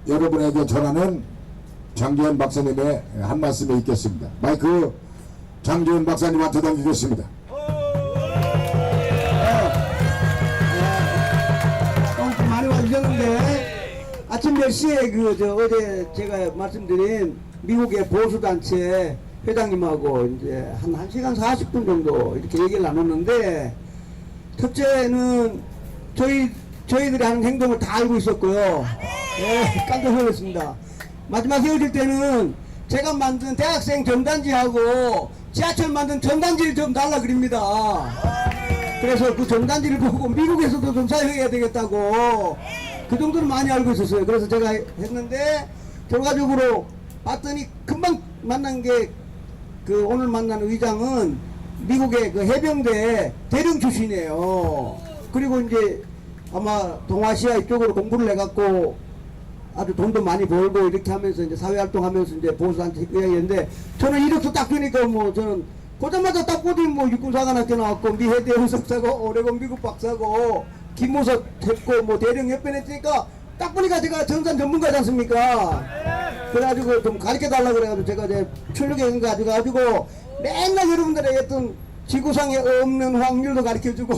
여러분에게 전하는 장지현 박사님의 한 말씀이 있겠습니다. 마이크 장지현 박사님한테 넘기겠습니다. 많이 와주셨는데 아침 10시에 어제 제가 말씀드린 미국의 보수단체 회장님하고 이제 한 1시간 40분 정도 이렇게 얘기를 나눴는데, 첫째는 저희들이 하는 행동을 다 알고 있었고요. 예, 깜짝 놀랐습니다. 마지막 헤어질 때는 제가 만든 대학생 전단지하고 지하철 만든 전단지를 좀 달라 그럽니다. 그래서 그 전단지를 보고 미국에서도 좀 사용해야 되겠다고, 그 정도는 많이 알고 있었어요. 그래서 제가 했는데, 결과적으로 봤더니 금방 만난 게 오늘 만난 의장은 미국의 해병대 대령 출신이에요. 그리고 이제 아마 동아시아 이쪽으로 공부를 해갖고 아주 돈도 많이 벌고 이렇게 하면서 이제 사회활동하면서 이제 보수한테 이야기했는데, 저는 이력서 딱 보니까 뭐 저는 보자마자 딱 보더니 뭐 육군사관학교 나왔고 미해대 연석사고 오레곤 미국 박사고 김모석 했고 뭐 대령 옆에 했으니까 딱 보니까 제가 전산 전문가지 않습니까? 그래가지고 좀 가르쳐달라 그래가지고 제가 이제 출력에 가지고 맨날 여러분들에게 했던 지구상에 없는 확률도 가르쳐주고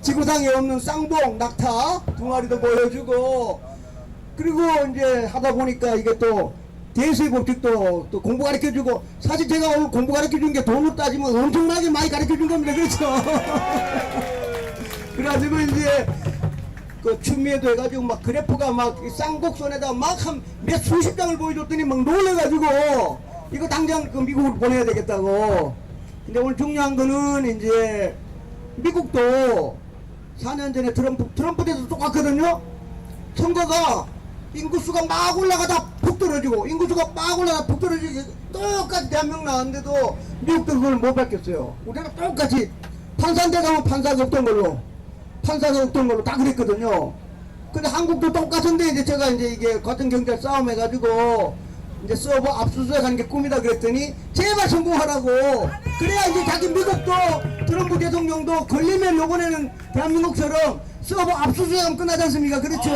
지구상에 없는 쌍봉, 낙타 두 마리도 보여주고, 그리고 이제 하다 보니까 이게 또 대수의 법칙도 또 공부 가르쳐주고, 사실 제가 오늘 공부 가르쳐준 게 돈으로 따지면 엄청나게 많이 가르쳐준 겁니다. 그렇죠? 그래가지고 이제 그 춤미에도 해가지고 막 그래프가 막 쌍곡선에다 막 한 몇 수십 장을 보여줬더니 막 놀래가지고 이거 당장 그 미국으로 보내야 되겠다고. 근데 오늘 중요한 거는 이제 미국도 4년 전에 트럼프 때도 똑같거든요. 선거가 인구수가 막 올라가다 푹 떨어지고 인구수가 막 올라가다 푹 떨어지고 똑같이 대한민국 나왔는데도 미국도 그걸 못 바뀌었어요. 우리가 똑같이 판사인데 가면 판사가 없던 걸로 다 그랬거든요. 근데 한국도 똑같은데 이제 제가 이제 이게 과정경제 싸움 해가지고 이제 서버 압수수색 하는 게 꿈이다 그랬더니 제발 성공하라고. 그래야 이제 자기 미국도 트럼프 대통령도 걸리면 요번에는 대한민국처럼 서버 압수수색하면 끝나지 않습니까? 그렇죠?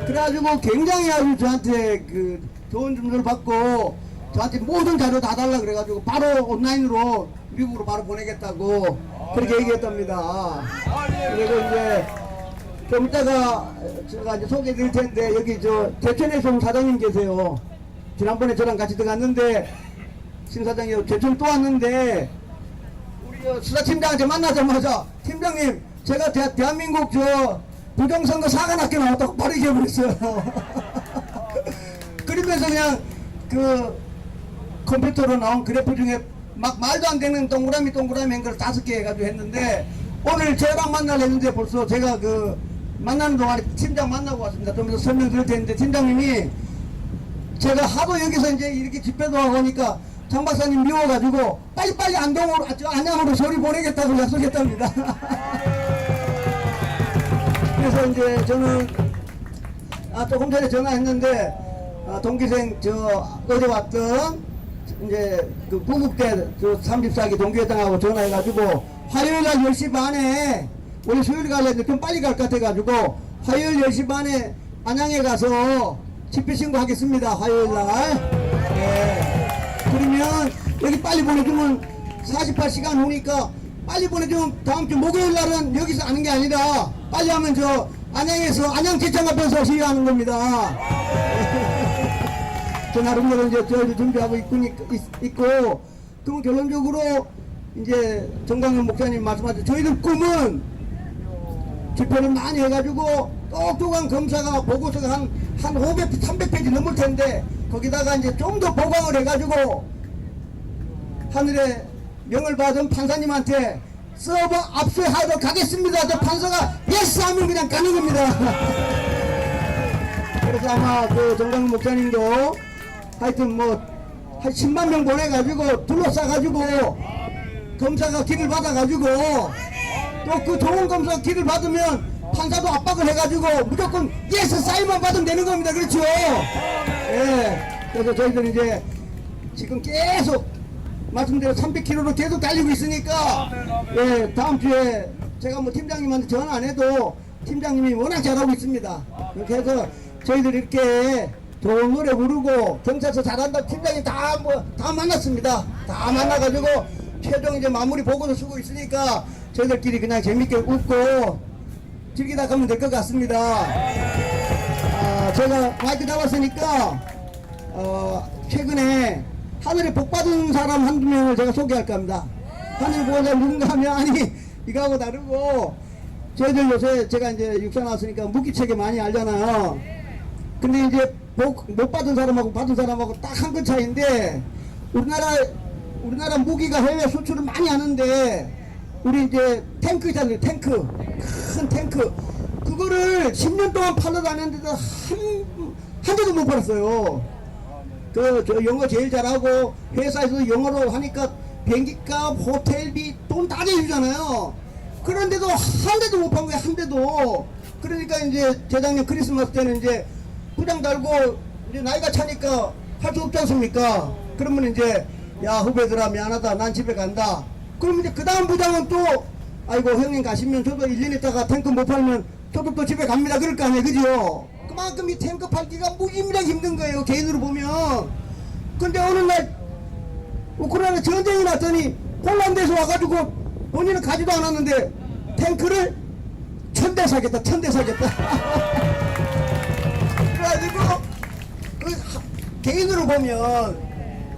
그래가지고 굉장히 아주 저한테 그 좋은 점수를 받고 저한테 모든 자료 다 달라 그래가지고 바로 온라인으로 미국으로 바로 보내겠다고 그렇게 얘기했답니다. 그리고 이제 좀 이따가 제가 이제 소개해 드릴 텐데, 여기 제천에서 사장님 계세요. 지난번에 저랑 같이 들어갔는데 신 사장이 제천 또 왔는데 우리 수사팀장한테 만나자마자 팀장님 제가 대한민국 부정선거 사관학교 나왔다고 바로 얘기해버렸어요. 그러면서 그냥 그 컴퓨터로 나온 그래프 중에 막 말도 안 되는 동그라미 한 걸 5개 해가지고 했는데, 오늘 저랑 만나려 했는데 벌써 제가 만나는 동안에 팀장 만나고 왔습니다. 좀 더 설명 드릴 텐데, 팀장님이 제가 하도 여기서 이제 이렇게 집회도 하고 하니까 장 박사님 미워가지고 빨리빨리 안양으로 서류 보내겠다고 약속했답니다. 그래서 이제 저는 조금 전에 전화했는데 동기생 어제 왔던 이제 그 구국대 34기 동기회장하고 전화해가지고 화요일날 10시 반에 원래 수요일 가려는데 좀 빨리 갈 것 같아가지고 화요일 10시 반에 안양에 가서 집회 신고하겠습니다. 화요일날. 네. 그러면 여기 빨리 보내주면 48시간 후니까 빨리 보내주면 다음 주 목요일날은 여기서 하는 게 아니라 빨리 하면 안양에서 안양 제창 앞에서 시위하는 겁니다. 저 나름대로 이제 저희도 준비하고 있고, 그럼 결론적으로 이제 정광훈 목사님 말씀하신 저희들 꿈은 집회를 많이 해가지고 똑똑한 검사가 보고서가 한 500, 300페이지 넘을 텐데 거기다가 이제 좀 더 보강을 해가지고 하늘의 명을 받은 판사님한테 서버 압수하러 가겠습니다. 저 판사가 예스 하면 그냥 가는 겁니다. 그래서 아마 정광훈 목사님도 하여튼 한 10만 명 보내가지고 둘러싸가지고 검사가 길을 받아가지고 또 그 좋은 검사가 길을 받으면 판사도 압박을 해가지고 무조건 예스 사인만 받으면 되는 겁니다. 그렇죠? 예. 그래서 저희들 이제 지금 계속 말씀대로 300km로 계속 달리고 있으니까 예, 다음 주에 제가 팀장님한테 전화 안 해도 팀장님이 워낙 잘하고 있습니다. 그렇게 해서 저희들 이렇게 좋은 노래 부르고 경찰서 잘한다 팀장님 다 만났습니다. 다 만나가지고 최종 이제 마무리 보고서 쓰고 있으니까 저희들끼리 그냥 재밌게 웃고 즐기다 가면 될 것 같습니다. 제가 마이크 잡았으니까 최근에 하늘에 복 받은 사람 한두 명을 제가 소개할까 합니다. 하늘 보는 사람 누군가 하면 아니 이거하고 다르고 저희들 요새 제가 이제 육사 나왔으니까 무기체계 많이 알잖아요. 근데 이제 못 받은 사람하고 받은 사람하고 딱 한 끗 차이인데 우리나라 무기가 해외 수출을 많이 하는데 우리 이제 탱크 있잖아요. 탱크 큰 탱크 그거를 10년 동안 팔러 다녔는데도 한 대도 못 팔았어요. 저 영어 제일 잘하고 회사에서 영어로 하니까 비행기값 호텔비 돈 다 내주잖아요. 그런데도 한 대도 못 판 거야. 한 대도. 그러니까 이제 재작년 크리스마스 때는 이제 부장 달고 이제 나이가 차니까 할 수 없지 않습니까? 그러면 이제 야 후배들아 미안하다 난 집에 간다. 그러면 이제 그 다음 부장은 또 아이고 형님 가시면 저도 1년 있다가 탱크 못 팔면 저도 또 집에 갑니다 그럴 거 아니에요. 그죠? 그만큼 이 탱크 팔기가 무지무지하게 힘든 거예요. 개인으로 보면. 근데 어느 날 우크라이나 전쟁이 났더니 폴란드에서 와가지고 본인은 가지도 않았는데 탱크를 1000대 사겠다 1000대 사겠다. 그래가지고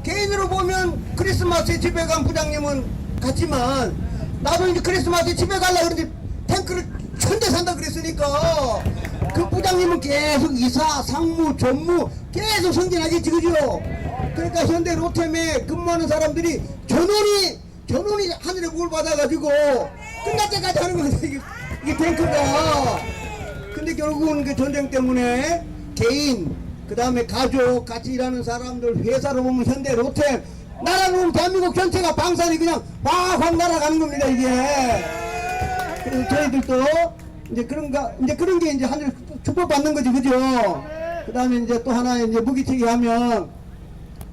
개인으로 보면 크리스마스에 집에 간 부장님은 갔지만 나도 이제 크리스마스에 집에 가려고 그러는데 탱크를 1000대 산다 그랬으니까 그 부장님은 계속 이사, 상무, 전무 계속 승진하겠지 그죠? 그러니까 현대 로템에 근무하는 사람들이 전원이 하늘에 물 받아가지고 끝날 때까지 하는 거야 이게 탱크가. 근데 결국은 그 전쟁 때문에 개인 그 다음에 가족 같이 일하는 사람들 회사로 보면 현대 로템 나라 보면 대한민국 전체가 방산이 그냥 확 날아가는 겁니다 이게. 그래서 저희들도 이제 그런 게 이제 하늘 축복받는 거지 그죠? 그 다음에 이제 또 하나 이제 무기체계 하면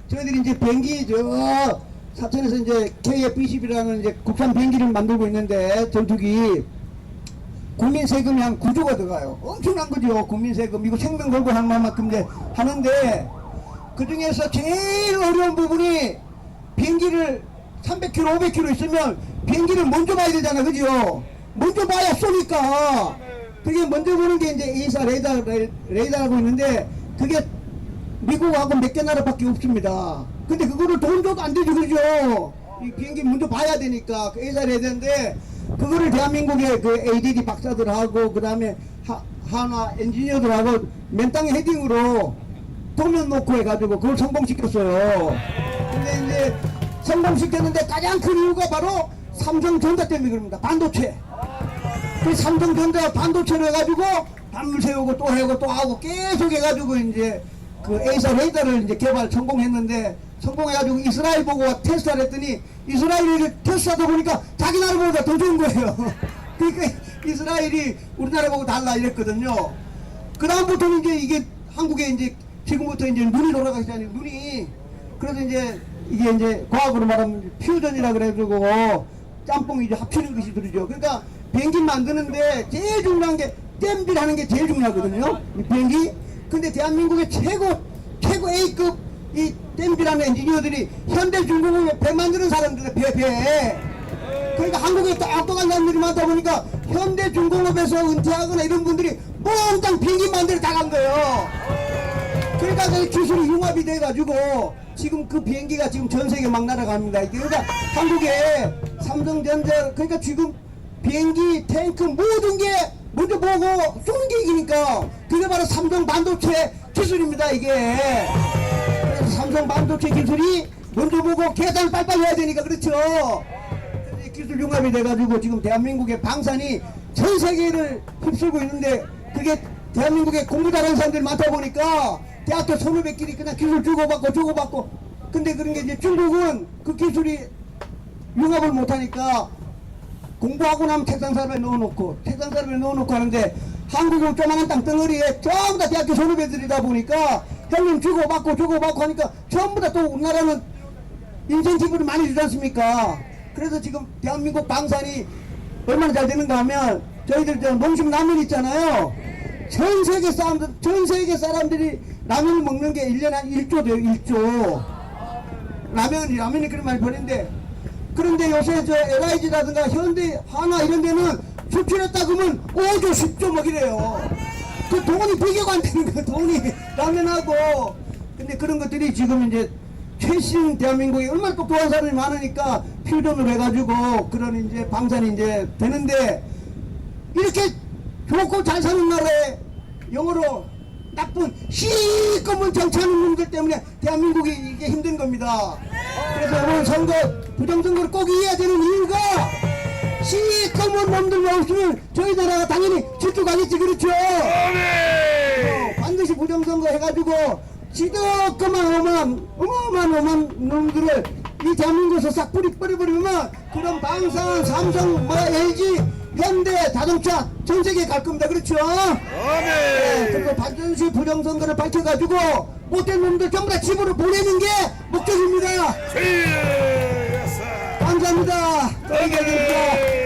저희들이 이제 비행기 저 사천에서 이제 KF-20이라는 이제 국산 비행기를 만들고 있는데 전투기 국민 세금이 한 9조가 들어가요. 엄청난 거죠. 국민 세금 이거 생명 걸고 한 만큼 이제 하는데 그 중에서 제일 어려운 부분이 비행기를 300km, 500km 있으면 비행기를 먼저 봐야 되잖아, 그죠? 먼저 봐야 쏘니까 그게 먼저 보는 게 이제 A사 레이더라고 있는데 그게 미국하고 몇 개 나라밖에 없습니다. 근데 그거를 돈 줘도 안 되죠, 그죠? 이 비행기 먼저 봐야 되니까 그 A사 레이더인데 그거를 대한민국의 그 ADD 박사들하고 그 다음에 하나 엔지니어들하고 맨 땅에 헤딩으로 도면 놓고 해가지고 그걸 성공시켰어요. 근데 이제 성공시켰는데 가장 큰 이유가 바로 삼성전자 때문에 그럽니다. 반도체. 그 삼성전자 반도체를 해가지고 밤을 새우고 또 하고 또 하고 계속 해가지고 이제 그 A사 레이더를 이제 개발 성공했는데 성공해가지고 이스라엘 보고 테스트를 했더니 이스라엘이 테스트하다 보니까 자기 나라보다 더 좋은 거예요. 그러니까 이스라엘이 우리나라 보고 달라 이랬거든요. 그 다음부터는 이제 이게 한국에 이제 지금부터 이제 눈이 돌아가시잖아요. 눈이. 그래서 이제 이게 이제 과학으로 말하면 퓨전이라 그래가지고 짬뽕이 이제 합치는 것이 들이죠. 그러니까 비행기 만드는데 제일 중요한 게 땜질하는 게 제일 중요하거든요. 이 비행기. 근데 대한민국의 최고 A급 이 땜질하는 엔지니어들이 현대중공업에 배 만드는 사람들이 배. 그러니까 한국에 똑똑한 사람들이 많다 보니까 현대중공업에서 은퇴하거나 이런 분들이 몽땅 비행기 만들어 다 간 거예요. 그러니까 그 기술이 융합이 돼가지고 지금 그 비행기가 지금 전 세계 막 날아갑니다. 그러니까 한국에 삼성전자 그러니까 지금 비행기, 탱크 모든 게 먼저 보고 쏘는 게 이기니까 그게 바로 삼성 반도체 기술입니다. 이게 그래서 삼성 반도체 기술이 먼저 보고 계산 빨빨 해야 되니까 그렇죠. 기술 융합이 돼가지고 지금 대한민국의 방산이 전 세계를 휩쓸고 있는데 그게 대한민국에 공부 잘하는 사람들이 많다 보니까 대학교 선후배끼리 그냥 기술 주고받고 근데 그런 게 이제 중국은 그 기술이 융합을 못하니까 공부하고 나면 책상살에 넣어놓고 하는데 한국은 조만한 땅덩어리에 전부 다 대학교 선후배들이다 보니까 형님 주고받고 하니까 전부 다 또 우리나라는 인센티브를 많이 주지 않습니까? 그래서 지금 대한민국 방산이 얼마나 잘 되는가 하면 저희들 저 농심 라면 있잖아요. 전 세계 사람들이 라면을 먹는 게 1년에 한 1조 돼요, 1조. 라면이 그런 많이 버는데, 그런데 요새 저 LIG라든가 현대, 하나 이런 데는 수출했다 그러면 5조, 10조 먹이래요. 그 돈이 비교가 안 되는 거예요, 돈이. 라면하고. 근데 그런 것들이 지금 이제 최신 대한민국에 얼마나 똑똑한 사람이 많으니까 필름을 해가지고 그런 이제 방산이 이제 되는데, 이렇게 좋고 잘 사는 나라에 영어로 나쁜 시꺼먼 정치하는 놈들 때문에 대한민국이 이게 힘든 겁니다. 그래서 오늘 선거, 부정선거를 꼭 이해해야 되는 이유가 시꺼먼 놈들만 없으면 저희 나라가 당연히 질주 가겠지, 그렇죠? 반드시 부정선거 해가지고 지덕그만 어마어마한 놈들을 이 대한민국에서 싹 뿌려버리면 그런 방산, 삼성, LG, 현대, 자동차 전 세계에 갈 겁니다. 그렇죠? 네, 그리고 반드시 부정선거를 밝혀가지고 못된 놈들 전부 다 집으로 보내는 게 목적입니다. 감사합니다. 또 얘기하겠습니다.